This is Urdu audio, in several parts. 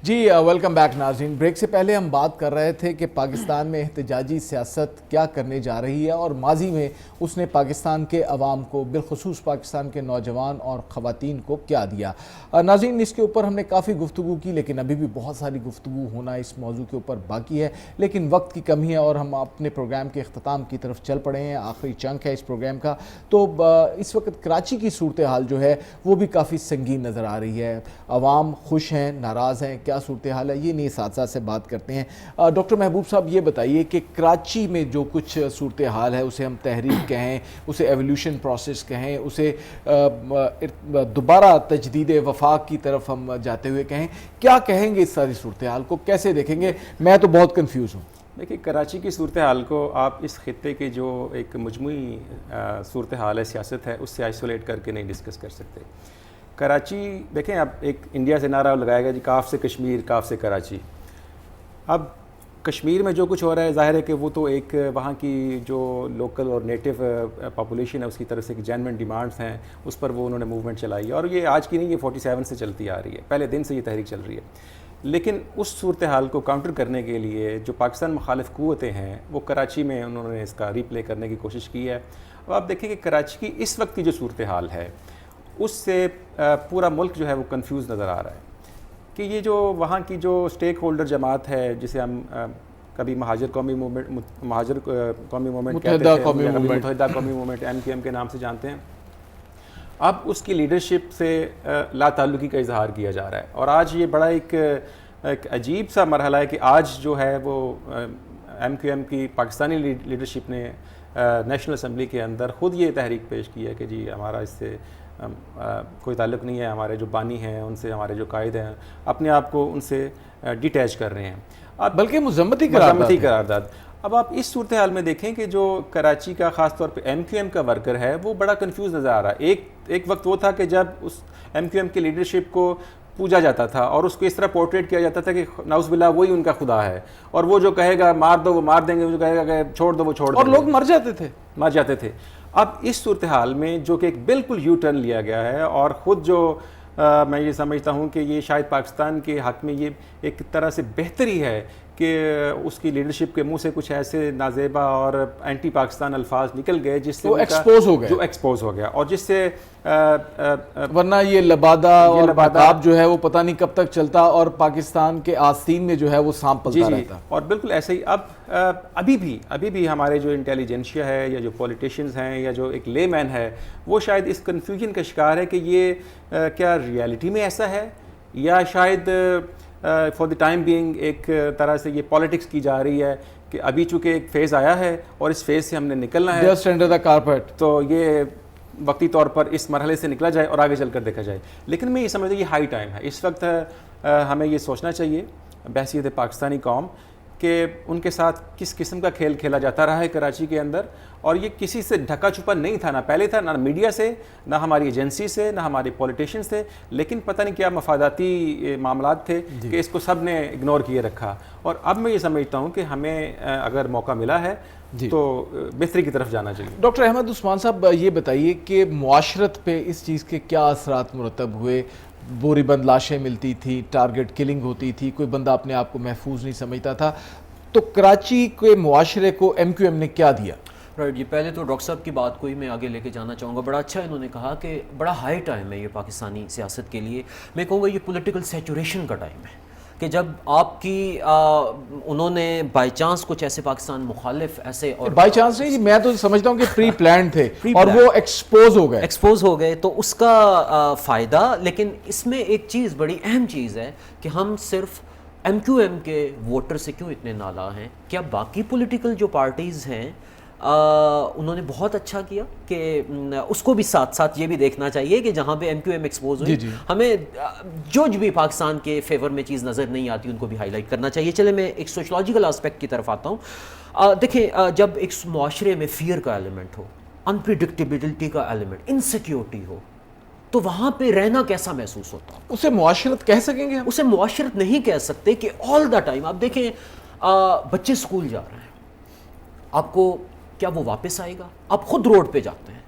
جی ویلکم بیک ناظرین. بریک سے پہلے ہم بات کر رہے تھے کہ پاکستان میں احتجاجی سیاست کیا کرنے جا رہی ہے اور ماضی میں اس نے پاکستان کے عوام کو بالخصوص پاکستان کے نوجوان اور خواتین کو کیا دیا. ناظرین اس کے اوپر ہم نے کافی گفتگو کی لیکن ابھی بھی بہت ساری گفتگو ہونا اس موضوع کے اوپر باقی ہے, لیکن وقت کی کمی ہے اور ہم اپنے پروگرام کے اختتام کی طرف چل پڑے ہیں. آخری چنک ہے اس پروگرام کا. تو اس وقت کراچی کی صورتحال جو ہے وہ بھی کافی سنگین نظر آ رہی ہے. عوام خوش ہیں, ناراض ہیں, کیا صورتحال ہے یہ نہیں ساتھ سے بات کرتے ہیں. ڈاکٹر محبوب صاحب یہ بتائیے کہ کراچی میں جو کچھ صورتحال ہے اسے ہم تحریک کہیں, اسے ایولیوشن پروسیس کہیں, اسے دوبارہ تجدید وفاق کی طرف ہم جاتے ہوئے کہیں, کیا کہیں گے اس ساری صورتحال کو, کیسے دیکھیں گے؟ میں تو بہت کنفیوز ہوں. دیکھیے کراچی کی صورتحال کو آپ اس خطے کے جو ایک مجموعی صورتحال ہے, سیاست ہے, اس سے آئسولیٹ کر کے نہیں ڈسکس کر سکتے. کراچی دیکھیں, اب ایک انڈیا سے نعرہ لگایا گیا جی کاف سے کشمیر, کاف سے کراچی. اب کشمیر میں جو کچھ ہو رہا ہے ظاہر ہے کہ وہ تو ایک وہاں کی جو لوکل اور نیٹو پاپولیشن ہے اس کی طرف سے جینوئن ڈیمانڈز ہیں, اس پر وہ انہوں نے موومنٹ چلائی ہے. اور یہ آج کی نہیں, یہ 47 سے چلتی آ رہی ہے, پہلے دن سے یہ تحریک چل رہی ہے. لیکن اس صورتحال کو کاؤنٹر کرنے کے لیے جو پاکستان مخالف قوتیں ہیں وہ کراچی میں انہوں نے اس کا ری پلے کرنے کی کوشش کی ہے. اب آپ دیکھیں کہ کراچی کی اس وقت کی جو صورتحال ہے اس سے پورا ملک جو ہے وہ کنفیوز نظر آ رہا ہے کہ یہ جو وہاں کی جو اسٹیک ہولڈر جماعت ہے جسے ہم کبھی مہاجر قومی موومنٹ کہتے ہیں, متحدہ قومی موومنٹ MQM کے نام سے جانتے ہیں, اب اس کی لیڈرشپ سے لا تعلقی کا اظہار کیا جا رہا ہے. اور آج یہ بڑا ایک عجیب سا مرحلہ ہے کہ آج جو ہے وہ MQM کی پاکستانی لیڈرشپ نے نیشنل اسمبلی کے اندر خود یہ تحریک پیش کی ہے کہ جی ہمارا اس سے کوئی تعلق نہیں ہے, ہمارے جو بانی ہیں ان سے, ہمارے جو قائد ہیں اپنے آپ کو ان سے ڈیٹیچ کر رہے ہیں, بلکہ مذمتی قرارداد. اب آپ اس صورتحال میں دیکھیں کہ جو کراچی کا خاص طور پہ MQM کا ورکر ہے وہ بڑا کنفیوز نظر آ رہا ہے. ایک وقت وہ تھا کہ جب اس MQM کی لیڈرشپ کو پوجا جاتا تھا اور اس کو اس طرح پورٹریٹ کیا جاتا تھا کہ نعوذ باللہ وہی ان کا خدا ہے, اور وہ جو کہے گا مار دو وہ مار دیں گے, وہ جو کہے گا کہ چھوڑ دو وہ چھوڑ دیں گے, اور لوگ مر جاتے تھے. اب اس صورتحال میں جو کہ ایک بالکل یو ٹرن لیا گیا ہے, اور خود جو میں یہ سمجھتا ہوں کہ یہ شاید پاکستان کے حق میں یہ ایک طرح سے بہتری ہے کہ اس کی لیڈرشپ کے منہ سے کچھ ایسے نازیبا اور اینٹی پاکستان الفاظ نکل گئے جس سے جو ایکسپوز ہو گیا, اور جس سے ورنہ یہ لبادہ اور بتاب جو ہے وہ پتہ نہیں کب تک چلتا اور پاکستان کے آستین میں جو ہے وہ سانپ پلتا رہتا. اور بالکل ایسے ہی ابھی بھی ہمارے جو انٹیلیجنشیا ہے یا جو پولیٹیشینز ہیں یا جو ایک لے مین ہے وہ شاید اس کنفیوژن کا شکار ہے کہ یہ کیا ریالٹی میں ایسا ہے, یا شاید فار دی ٹائم بینگ ایک طرح سے یہ پالیٹکس کی جا رہی ہے کہ ابھی چونکہ ایک فیز آیا ہے اور اس فیز سے ہم نے نکلنا ہے, جسٹ انڈر دی کارپیٹ, تو یہ وقتی طور پر اس مرحلے سے نکلا جائے اور آگے چل کر دیکھا جائے. لیکن میں یہ سمجھتا ہوں یہ ہائی ٹائم ہے, اس وقت ہمیں یہ سوچنا چاہیے بحیثیت پاکستانی قوم کہ ان کے ساتھ کس قسم کا کھیل کھیلا جاتا رہا ہے کراچی کے اندر, اور یہ کسی سے ڈھکا چھپا نہیں تھا, نہ پہلے تھا, نہ میڈیا سے, نہ ہماری ایجنسی سے, نہ ہمارے پولیٹیشینز تھے, لیکن پتہ نہیں کیا مفاداتی معاملات تھے کہ اس کو سب نے اگنور کیے رکھا. اور اب میں یہ سمجھتا ہوں کہ ہمیں اگر موقع ملا ہے تو بہتری کی طرف جانا چاہیے. ڈاکٹر احمد عثمان صاحب یہ بتائیے کہ معاشرت پہ اس چیز کے کیا اثرات مرتب ہوئے؟ بوری بند لاشیں ملتی تھی, ٹارگٹ کلنگ ہوتی تھی, کوئی بندہ اپنے آپ کو محفوظ نہیں سمجھتا تھا, تو کراچی کے معاشرے کو MQM نے کیا دیا؟ یہ پہلے تو ڈاکٹر صاحب کی بات کو ہی میں آگے لے کے جانا چاہوں گا. بڑا اچھا انہوں نے کہا کہ بڑا ہائی ٹائم ہے یہ پاکستانی سیاست کے لیے. میں کہوں گا یہ پولیٹیکل سیچوریشن کا ٹائم ہے کہ جب آپ کی انہوں نے بائی چانس کچھ ایسے پاکستان مخالف ایسے, اور بائی چانس نہیں, میں تو سمجھتا ہوں کہ پری پلانڈ تھے اور وہ ایکسپوز ہو گئے تو اس کا فائدہ. لیکن اس میں ایک چیز بڑی اہم چیز ہے کہ ہم صرف MQM کے ووٹر سے کیوں اتنے نالاں ہیں. کیا باقی پولیٹیکل جو پارٹیز ہیں انہوں نے بہت اچھا کیا کہ اس کو بھی ساتھ ساتھ یہ بھی دیکھنا چاہیے کہ جہاں پہ MQM ایکسپوز ہوئی ہمیں جو بھی پاکستان کے فیور میں چیز نظر نہیں آتی ان کو بھی ہائی لائٹ کرنا چاہیے. چلے میں ایک سوشولوجیکل آسپیکٹ کی طرف آتا ہوں. دیکھیں جب ایک معاشرے میں فیئر کا ایلیمنٹ ہو, انپریڈکٹیبلٹی کا ایلیمنٹ, انسیکیورٹی ہو, تو وہاں پہ رہنا کیسا محسوس ہوتا ہے؟ اسے معاشرت کہہ سکیں گے ہم؟ اسے معاشرت نہیں کہہ سکتے کہ آل دا ٹائم. آپ دیکھیں بچے اسکول جا رہے ہیں, آپ کو کیا وہ واپس آئے گا؟ آپ خود روڈ پہ جاتے ہیں,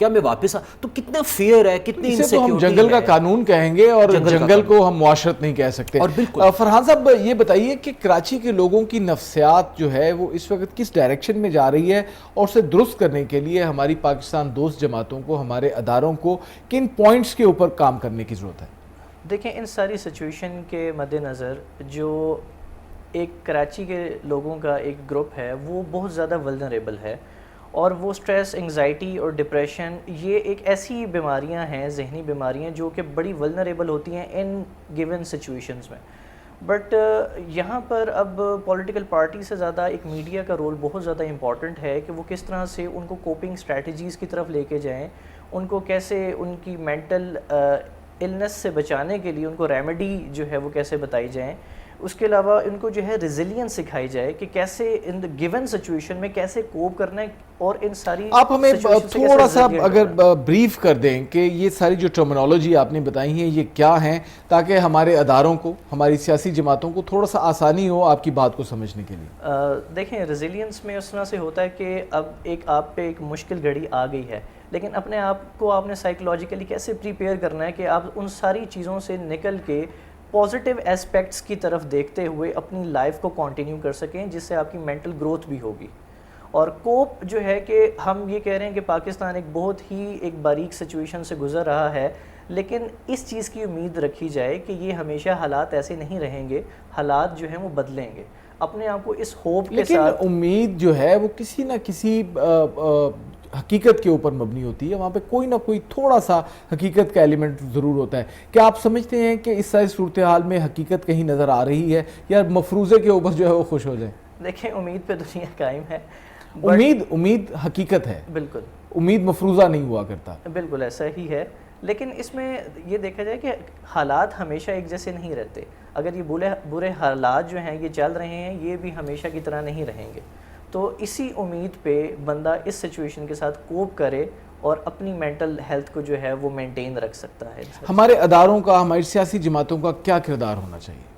کیا میں واپس تو کتنا فیئر ہے, کتنی اسے تو ہم جنگل کا قانون کہیں گے اور جنگل کو ہم معاشرت نہیں کہہ سکتے. اور بالکل فرحان صاحب یہ بتائیے کہ کراچی کے لوگوں کی نفسیات جو ہے وہ اس وقت کس ڈائریکشن میں جا رہی ہے, اور اسے درست کرنے کے لیے ہماری پاکستان دوست جماعتوں کو, ہمارے اداروں کو کن پوائنٹس کے اوپر کام کرنے کی ضرورت ہے؟ دیکھیں, ان ساری سچویشن کے مد نظر جو ایک کراچی کے لوگوں کا ایک گروپ ہے وہ بہت زیادہ ولنریبل ہے, اور وہ سٹریس, انگزائٹی اور ڈپریشن یہ ایک ایسی بیماریاں ہیں, ذہنی بیماریاں جو کہ بڑی ولنریبل ہوتی ہیں ان گیون سچویشنز میں. بٹ یہاں پر اب پولیٹیکل پارٹی سے زیادہ ایک میڈیا کا رول بہت زیادہ امپورٹنٹ ہے کہ وہ کس طرح سے ان کو کوپنگ اسٹریٹجیز کی طرف لے کے جائیں, ان کو کیسے ان کی مینٹل النس سے بچانے کے لیے ان کو ریمیڈی جو ہے وہ کیسے بتائی جائیں. اس کے علاوہ ان کو جو ہے ریزیلینس سکھائی جائے کہ کیسے ان گیون سچویشن میں کیسے کوپ کرنا ہے, اور ان ساری آپ ہمیں تھوڑا سا اگر بریف کر دیں کہ یہ ساری جو ٹرمنالوجی آپ نے بتائی ہیں یہ کیا ہیں, تاکہ ہمارے اداروں کو, ہماری سیاسی جماعتوں کو تھوڑا سا آسانی ہو آپ کی بات کو سمجھنے کے لیے. دیکھیں, ریزیلینس میں اس طرح سے ہوتا ہے کہ اب ایک آپ پہ ایک مشکل گھڑی آ گئی ہے, لیکن اپنے آپ کو آپ نے سائیکولوجیکلی کیسے پریپیئر کرنا ہے کہ آپ ان ساری چیزوں سے نکل کے پازیٹیو اسپیکٹس کی طرف دیکھتے ہوئے اپنی لائف کو کنٹینیو کر سکیں, جس سے آپ کی مینٹل گروتھ بھی ہوگی. اور کوپ جو ہے کہ ہم یہ کہہ رہے ہیں کہ پاکستان ایک بہت ہی ایک باریک سچویشن سے گزر رہا ہے, لیکن اس چیز کی امید رکھی جائے کہ یہ ہمیشہ حالات ایسے نہیں رہیں گے, حالات جو ہیں وہ بدلیں گے. اپنے آپ کو اس ہوپ کے ساتھ, لیکن امید جو ہے وہ کسی نہ کسی حقیقت کے اوپر مبنی ہوتی ہے, وہاں پہ کوئی نہ کوئی تھوڑا سا حقیقت کا ایلیمنٹ ضرور ہوتا ہے. کیا آپ سمجھتے ہیں کہ اس ساری صورتحال میں حقیقت کہیں نظر آ رہی ہے, یا مفروضے کے اوپر جو ہے وہ خوش ہو جائیں؟ دیکھیں, امید پہ دنیا قائم ہے. امید حقیقت ہے, بالکل, امید مفروضہ نہیں ہوا کرتا. بالکل ایسا ہی ہے, لیکن اس میں یہ دیکھا جائے کہ حالات ہمیشہ ایک جیسے نہیں رہتے. اگر یہ برے حالات جو ہیں یہ چل رہے ہیں, یہ بھی ہمیشہ کی طرح نہیں رہیں گے. تو اسی امید پہ بندہ اس سچویشن کے ساتھ کوپ کرے اور اپنی مینٹل ہیلتھ کو جو ہے وہ مینٹین رکھ سکتا ہے. ہمارے اداروں کا, ہماری سیاسی جماعتوں کا کیا کردار ہونا چاہیے؟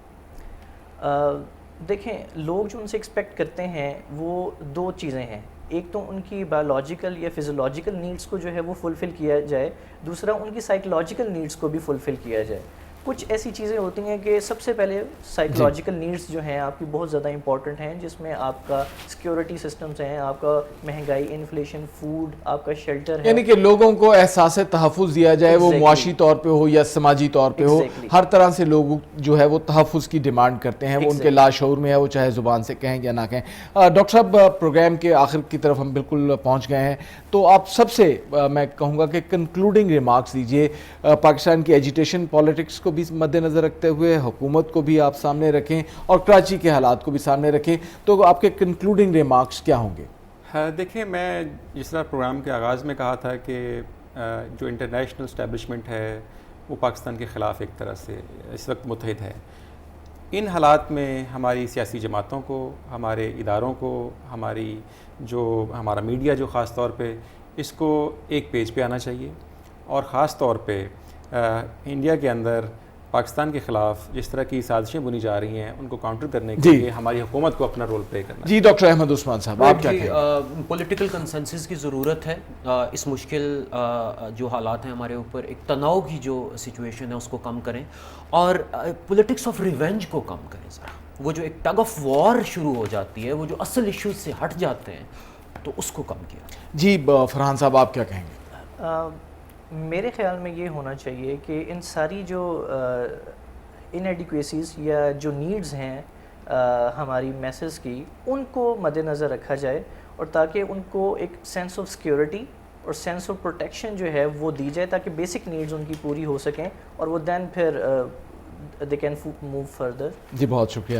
دیکھیں, لوگ جو ان سے ایکسپیکٹ کرتے ہیں وہ دو چیزیں ہیں. ایک تو ان کی بایولوجیکل یا فزیولوجیکل نیڈس کو جو ہے وہ فلفل کیا جائے, دوسرا ان کی سائیکولوجیکل نیڈس کو بھی فلفل کیا جائے. کچھ ایسی چیزیں ہوتی ہیں کہ سب سے پہلے سائیکولوجیکل نیڈس جو ہیں آپ کی بہت زیادہ امپورٹنٹ ہیں, جس میں آپ کا سیکیورٹی سسٹمز ہیں, آپ کا مہنگائی, انفلیشن, فوڈ, آپ کا شیلٹر ہے. یعنی کہ لوگوں کو احساس تحفظ دیا جائے, وہ معاشی طور پہ ہو یا سماجی طور پہ ہو, ہر طرح سے لوگ جو ہے وہ تحفظ کی ڈیمانڈ کرتے ہیں, وہ ان کے لاشعور میں ہے, وہ چاہے زبان سے کہیں یا نہ کہیں. ڈاکٹر صاحب, پروگرام کے آخر کی طرف ہم بالکل پہنچ گئے ہیں, تو آپ سب سے میں کہوں گا کہ کنکلوڈنگ ریمارکس دیجئے. پاکستان کی ایجیٹیشن پالیٹکس کو بھی مد نظر رکھتے ہوئے, حکومت کو بھی آپ سامنے رکھیں اور کراچی کے حالات کو بھی سامنے رکھیں, تو آپ کے کنکلوڈنگ ریمارکس کیا ہوں گے؟ دیکھیں, میں جس طرح پروگرام کے آغاز میں کہا تھا کہ جو انٹرنیشنل اسٹیبلشمنٹ ہے وہ پاکستان کے خلاف ایک طرح سے اس وقت متحد ہے. ان حالات میں ہماری سیاسی جماعتوں کو, ہمارے اداروں کو, ہمارا میڈیا جو خاص طور پہ, اس کو ایک پیج پہ آنا چاہیے, اور خاص طور پہ انڈیا کے اندر پاکستان کے خلاف جس طرح کی سازشیں بنی جا رہی ہیں ان کو کاؤنٹر کرنے کے لیے ہماری حکومت کو اپنا رول پلے کرنا ہے. جی ڈاکٹر احمد عثمان صاحب, آپ کیا کہیں؟ پولیٹیکل کنسنسس کی ضرورت ہے. اس مشکل جو حالات ہیں ہمارے اوپر, ایک تناؤ کی جو سچویشن ہے اس کو کم کریں, اور پولیٹکس آف ریونج کو کم کریں. ذرا وہ جو ایک ٹگ آف وار شروع ہو جاتی ہے, وہ جو اصل ایشوز سے ہٹ جاتے ہیں, تو اس کو کم کیا. جی فرحان صاحب, آپ کیا کہیں گے؟ میرے خیال میں یہ ہونا چاہیے کہ ان ساری جو انایڈیکویسیز یا جو نیڈز ہیں ہماری میسز کی, ان کو مد نظر رکھا جائے, اور تاکہ ان کو ایک سینس آف سیکیورٹی اور سینس آف پروٹیکشن جو ہے وہ دی جائے, تاکہ بیسک نیڈز ان کی پوری ہو سکیں, اور وہ دین پھر they can move further. جی بہت شکریہ.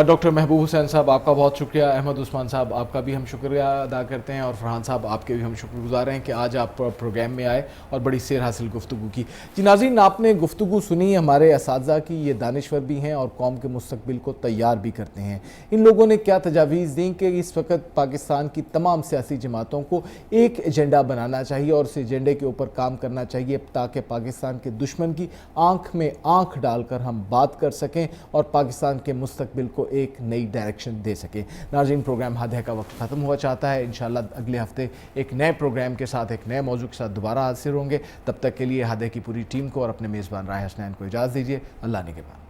ڈاکٹر محبوب حسین صاحب, آپ کا بہت شکریہ. احمد عثمان صاحب, آپ کا بھی ہم شکریہ ادا کرتے ہیں, اور فرحان صاحب آپ کے بھی ہم شکر گزار ہیں کہ آج آپ پروگرام میں آئے اور بڑی سیر حاصل گفتگو کی. جی ناظرین, آپ نے گفتگو سنی ہمارے اساتذہ کی, یہ دانشور بھی ہیں اور قوم کے مستقبل کو تیار بھی کرتے ہیں. ان لوگوں نے کیا تجاویز دیں کہ اس وقت پاکستان کی تمام سیاسی جماعتوں کو ایک ایجنڈا بنانا چاہیے اور اس ایجنڈے کے اوپر کام کرنا چاہیے, تاکہ پاکستان کے دشمن کی آنکھ میں آنکھ ڈال کر ہم ہم بات کر سکیں اور پاکستان کے مستقبل کو ایک نئی ڈائریکشن دے سکیں۔ ناظرین، پروگرام ہادھے کا وقت ختم ہوا چاہتا ہے، انشاءاللہ اگلے ہفتے ایک نئے پروگرام کے ساتھ، ایک نئے موضوع کے ساتھ دوبارہ حاضر ہوں گے۔ تب تک کے لیے ہادھے کی پوری ٹیم کو اور اپنے میزبان راہ حسنین کو اجازت دیجیے۔ اللہ نگہبان۔